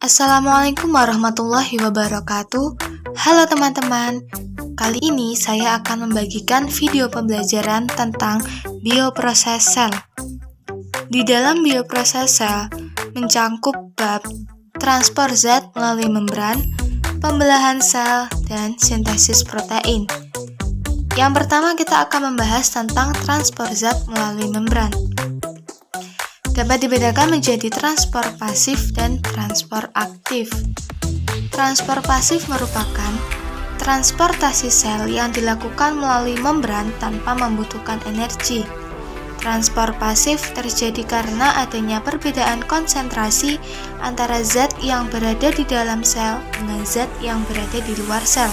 Assalamualaikum warahmatullahi wabarakatuh. Halo teman-teman, kali ini saya akan membagikan video pembelajaran tentang bioproses sel. Di dalam bioproses sel mencangkup bab transport zat melalui membran, pembelahan sel, dan sintesis protein. Yang pertama kita akan membahas tentang transport zat melalui membran. Dapat dibedakan menjadi transport pasif dan transport aktif. Transport pasif merupakan transportasi sel yang dilakukan melalui membran tanpa membutuhkan energi. Transport pasif terjadi karena adanya perbedaan konsentrasi antara zat yang berada di dalam sel dengan zat yang berada di luar sel.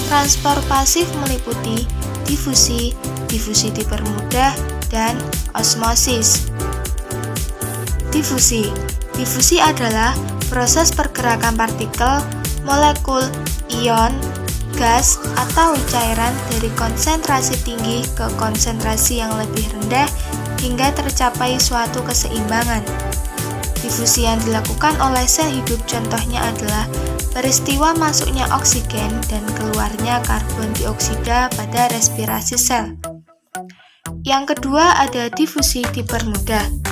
Transport pasif meliputi difusi, difusi dipermudah, dan osmosis. Difusi adalah proses pergerakan partikel, molekul, ion, gas, atau cairan dari konsentrasi tinggi ke konsentrasi yang lebih rendah hingga tercapai suatu keseimbangan. Difusi yang dilakukan oleh sel hidup contohnya adalah peristiwa masuknya oksigen dan keluarnya karbon dioksida pada respirasi sel. Yang kedua ada difusi dipermudah.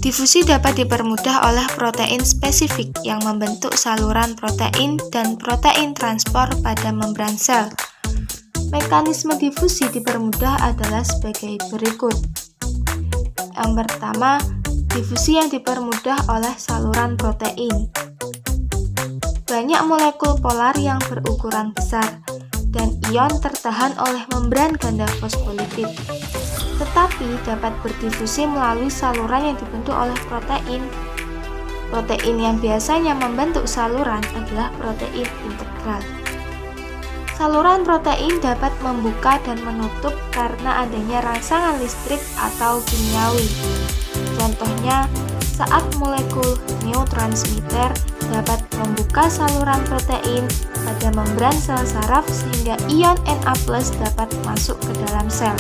Difusi dapat dipermudah oleh protein spesifik yang membentuk saluran protein dan protein transport pada membran sel. Mekanisme difusi dipermudah adalah sebagai berikut. Yang pertama, difusi yang dipermudah oleh saluran protein. Banyak molekul polar yang berukuran besar dan ion tertahan oleh membran ganda fosfolipid, tetapi dapat berdifusi melalui saluran yang dibentuk oleh protein. Protein yang biasanya membentuk saluran adalah protein integral. Saluran protein dapat membuka dan menutup karena adanya rangsangan listrik atau kimiawi. Contohnya, saat molekul neurotransmitter dapat membuka saluran protein pada membran sel saraf sehingga ion Na+ dapat masuk ke dalam sel.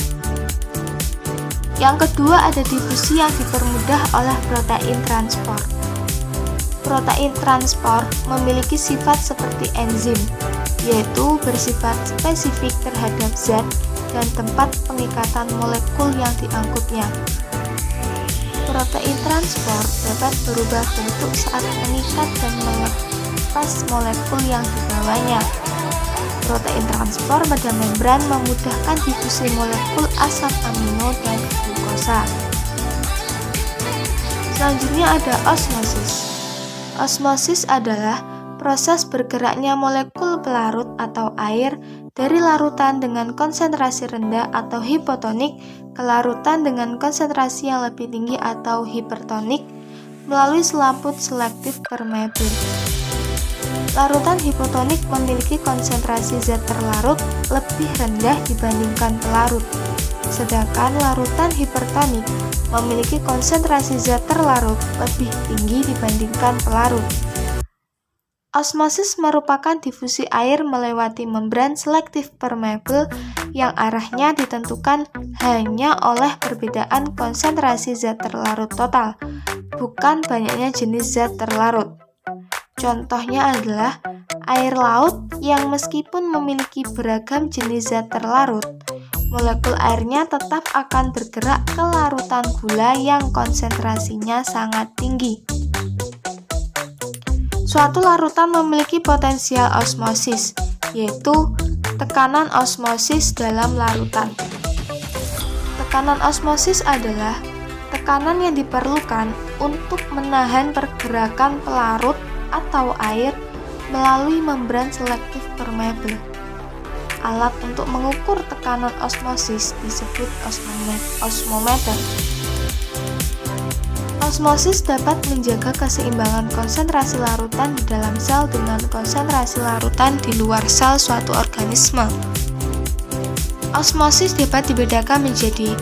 Yang kedua ada difusi yang dipermudah oleh protein transport. Protein transport memiliki sifat seperti enzim, yaitu bersifat spesifik terhadap zat dan tempat pengikatan molekul yang diangkutnya. Protein transport dapat berubah bentuk saat mengikat dan melepas molekul yang dibawanya. Protein transport pada membran memudahkan difusi molekul asam amino dan glukosa. Selanjutnya ada osmosis. Osmosis adalah proses bergeraknya molekul pelarut atau air dari larutan dengan konsentrasi rendah atau hipotonik ke larutan dengan konsentrasi yang lebih tinggi atau hipertonik melalui selaput selektif permeabel. Larutan hipotonik memiliki konsentrasi zat terlarut lebih rendah dibandingkan pelarut, sedangkan larutan hipertonik memiliki konsentrasi zat terlarut lebih tinggi dibandingkan pelarut. Osmosis merupakan difusi air melewati membran selektif permeabel yang arahnya ditentukan hanya oleh perbedaan konsentrasi zat terlarut total, bukan banyaknya jenis zat terlarut. Contohnya adalah air laut yang meskipun memiliki beragam jenis zat terlarut, molekul airnya tetap akan bergerak ke larutan gula yang konsentrasinya sangat tinggi. Suatu larutan memiliki potensial osmosis, yaitu tekanan osmosis dalam larutan. Tekanan osmosis adalah tekanan yang diperlukan untuk menahan pergerakan pelarut atau air melalui membran selektif permeabel. Alat untuk mengukur tekanan osmosis disebut osmometer. Osmosis dapat menjaga keseimbangan konsentrasi larutan di dalam sel dengan konsentrasi larutan di luar sel suatu organisme. Osmosis dapat dibedakan menjadi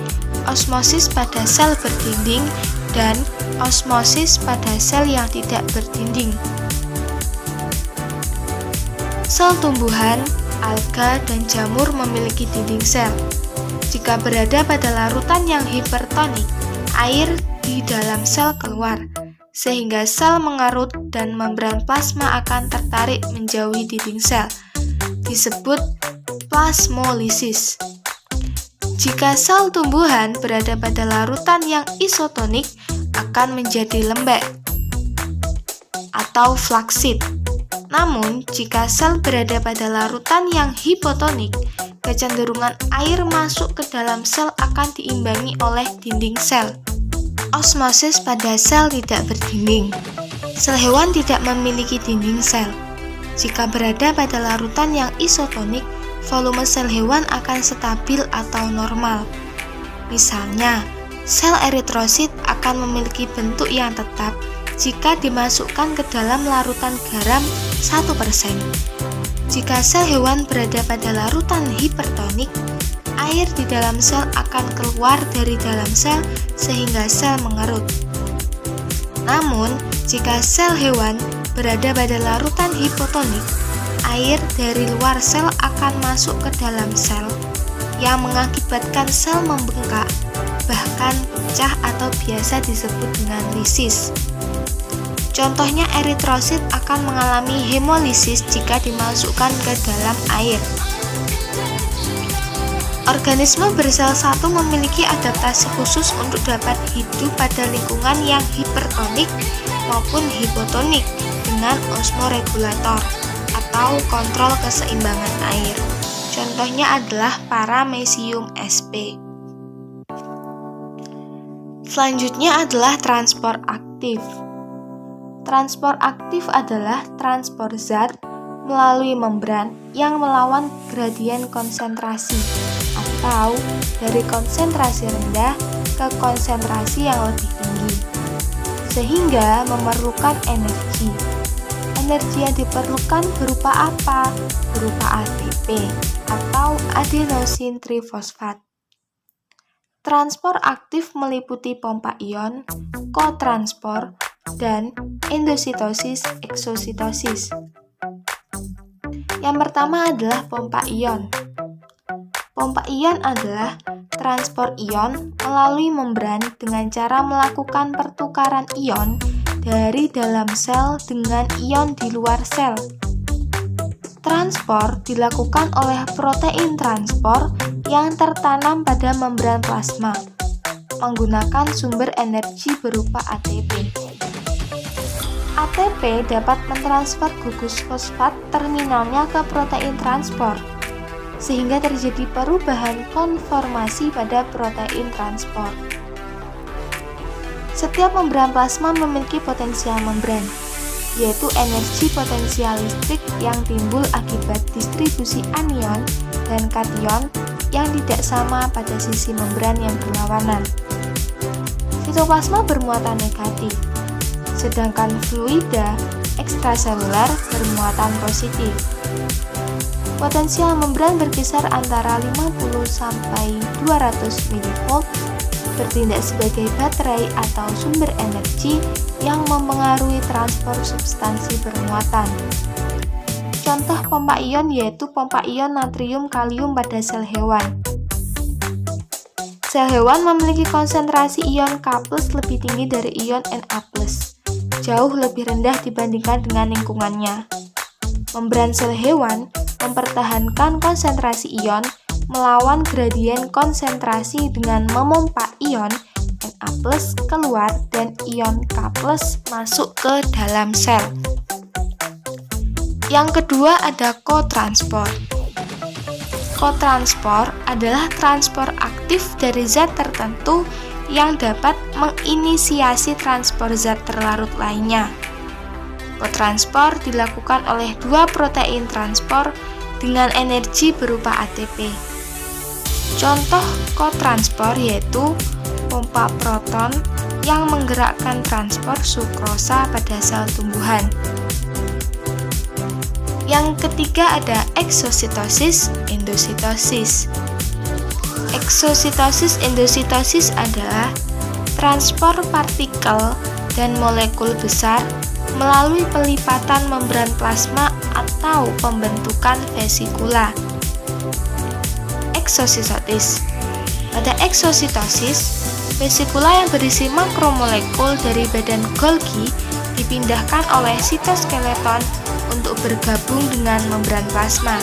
osmosis pada sel berdinding dan osmosis pada sel yang tidak berdinding. Sel tumbuhan, alga, dan jamur memiliki dinding sel. Jika berada pada larutan yang hipertonik, air di dalam sel keluar. sehingga sel mengerut dan membran plasma akan tertarik menjauhi dinding sel, disebut plasmolisis. Jika sel tumbuhan berada pada larutan yang isotonik, akan menjadi lembek atau flaksid. Namun, jika sel berada pada larutan yang hipotonik, kecenderungan air masuk ke dalam sel akan diimbangi oleh dinding sel. Osmosis pada sel tidak berdinding. Sel hewan tidak memiliki dinding sel. Jika berada pada larutan yang isotonik, volume sel hewan akan stabil atau normal. Misalnya, sel eritrosit akan memiliki bentuk yang tetap jika dimasukkan ke dalam larutan garam 1%. Jika sel hewan berada pada larutan hipertonik, air di dalam sel akan keluar dari dalam sel sehingga sel mengerut. Namun, jika sel hewan berada pada larutan hipotonik, air dari luar sel akan masuk ke dalam sel yang mengakibatkan sel membengkak, bahkan pecah atau biasa disebut dengan lisis. Contohnya eritrosit akan mengalami hemolisis jika dimasukkan ke dalam air. Organisme bersel satu memiliki adaptasi khusus untuk dapat hidup pada lingkungan yang hipertonik maupun hipotonik dengan osmoregulator atau kontrol keseimbangan air. Contohnya adalah Paramecium sp. Selanjutnya adalah transport aktif. Transport aktif adalah transport zat melalui membran yang melawan gradien konsentrasi atau dari konsentrasi rendah ke konsentrasi yang lebih tinggi, sehingga memerlukan energi. Energi yang diperlukan berupa apa? Berupa ATP atau adenosin trifosfat. Transport aktif meliputi pompa ion, kotransport, dan endositosis, eksositosis. Yang pertama adalah pompa ion. Pompa ion adalah transport ion melalui membran dengan cara melakukan pertukaran ion dari dalam sel dengan ion di luar sel. Transport dilakukan oleh protein transport yang tertanam pada membran plasma, menggunakan sumber energi berupa ATP. ATP dapat mentransfer gugus fosfat terminalnya ke protein transport, sehingga terjadi perubahan konformasi pada protein transport. Setiap membran plasma memiliki potensial membran, yaitu energi potensial listrik yang timbul akibat distribusi anion dan kation yang tidak sama pada sisi membran yang berlawanan. Sitoplasma bermuatan negatif, sedangkan fluida ekstraseluler bermuatan positif. Potensial membran berkisar antara 50 sampai 200 mV, bertindak sebagai baterai atau sumber energi yang mempengaruhi transport substansi bermuatan. Contoh pompa ion yaitu pompa ion natrium kalium pada sel hewan. Sel hewan memiliki konsentrasi ion K+ lebih tinggi dari ion Na+, jauh lebih rendah dibandingkan dengan lingkungannya. Membran sel hewan mempertahankan konsentrasi ion melawan gradien konsentrasi dengan memompa ion Na+ keluar dan ion K+ masuk ke dalam sel. Yang kedua ada kotransport. Kotransport adalah transport aktif dari zat tertentu yang dapat menginisiasi transport zat terlarut lainnya. Kotransport dilakukan oleh dua protein transport dengan energi berupa ATP. Contoh kotransport yaitu pompa proton yang menggerakkan transport sukrosa pada sel tumbuhan. Yang ketiga ada eksositosis, endositosis. Eksositosis endositosis adalah transport partikel dan molekul besar melalui pelipatan membran plasma atau pembentukan vesikula. Eksositosis. Pada eksositosis, Vesikula yang berisi makromolekul dari badan Golgi dipindahkan oleh sitoskeleton untuk bergabung dengan membran plasma.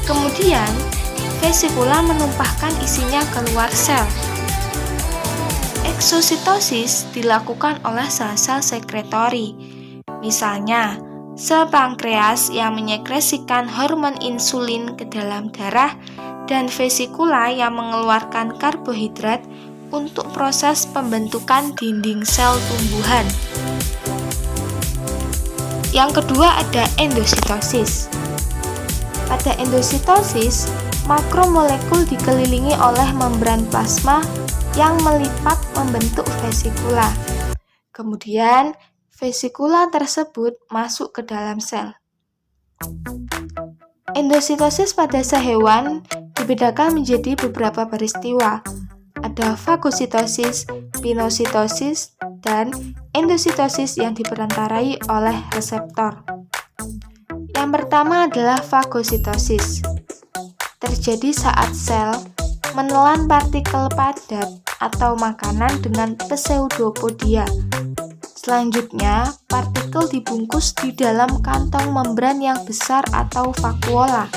Kemudian, vesikula menumpahkan isinya keluar sel. Eksositosis dilakukan oleh sel-sel sekretori. Misalnya, sel pankreas yang menyekresikan hormon insulin ke dalam darah dan vesikula yang mengeluarkan karbohidrat untuk proses pembentukan dinding sel tumbuhan. Yang kedua ada endositosis. Pada endositosis, makromolekul dikelilingi oleh membran plasma yang melipat membentuk vesikula. Kemudian, vesikula tersebut masuk ke dalam sel. Endositosis pada sel hewan dibedakan menjadi beberapa peristiwa. Ada fagositosis, pinositosis, dan endositosis yang diperantarai oleh reseptor. Yang pertama adalah fagositosis. Terjadi saat sel menelan partikel padat atau makanan dengan pseudopodia. Selanjutnya, partikel dibungkus di dalam kantong membran yang besar atau vakuola.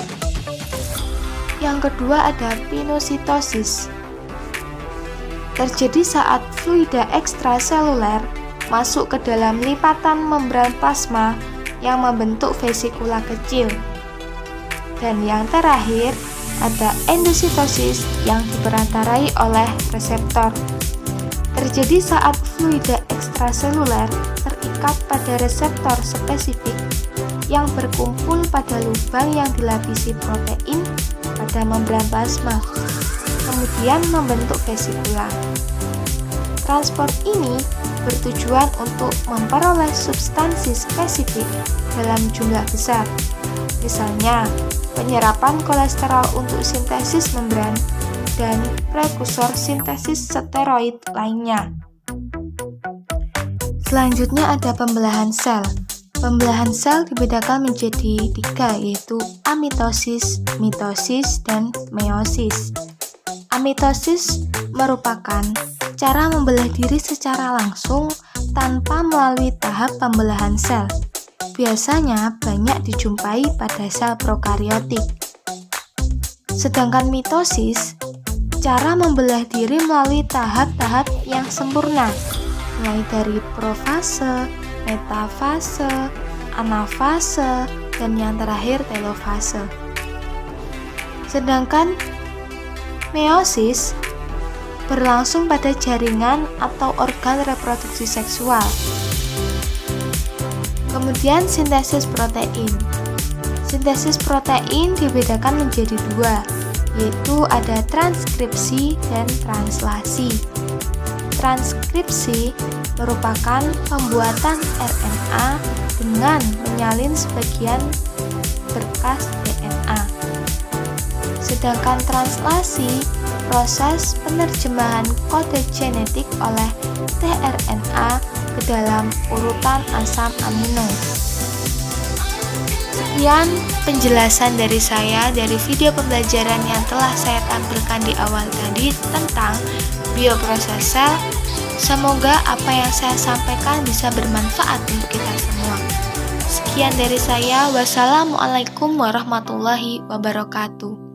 Yang kedua ada pinositosis. Terjadi saat fluida ekstraseluler masuk ke dalam lipatan membran plasma yang membentuk vesikula kecil. Dan yang terakhir ada endositosis yang diperantarai oleh reseptor. Terjadi saat fluida ekstraseluler terikat pada reseptor spesifik yang berkumpul pada lubang yang dilapisi protein pada membran plasma, kemudian membentuk vesikula. Transport ini bertujuan untuk memperoleh substansi spesifik dalam jumlah besar, misalnya penyerapan kolesterol untuk sintesis membran dan prekursor sintesis steroid lainnya. Selanjutnya ada pembelahan sel. Pembelahan sel dibedakan menjadi 3, yaitu amitosis, mitosis, dan meiosis. Amitosis merupakan cara membelah diri secara langsung tanpa melalui tahap pembelahan sel. Biasanya banyak dijumpai pada sel prokariotik. Sedangkan mitosis, cara membelah diri melalui tahap-tahap yang sempurna, mulai dari profase, metafase, anafase, dan yang terakhir telofase. Sedangkan meiosis berlangsung pada jaringan atau organ reproduksi seksual. Kemudian sintesis protein. Sintesis protein dibedakan menjadi 2, yaitu ada transkripsi dan translasi. Transkripsi merupakan pembuatan RNA dengan menyalin sebagian berkas DNA. Sedangkan translasi, proses penerjemahan kode genetik oleh tRNA ke dalam urutan asam amino. Sekian penjelasan dari saya dari video pembelajaran yang telah saya tampilkan di awal tadi tentang bioproses sel. Semoga apa yang saya sampaikan bisa bermanfaat untuk kita semua. Sekian dari saya. Wassalamualaikum warahmatullahi wabarakatuh.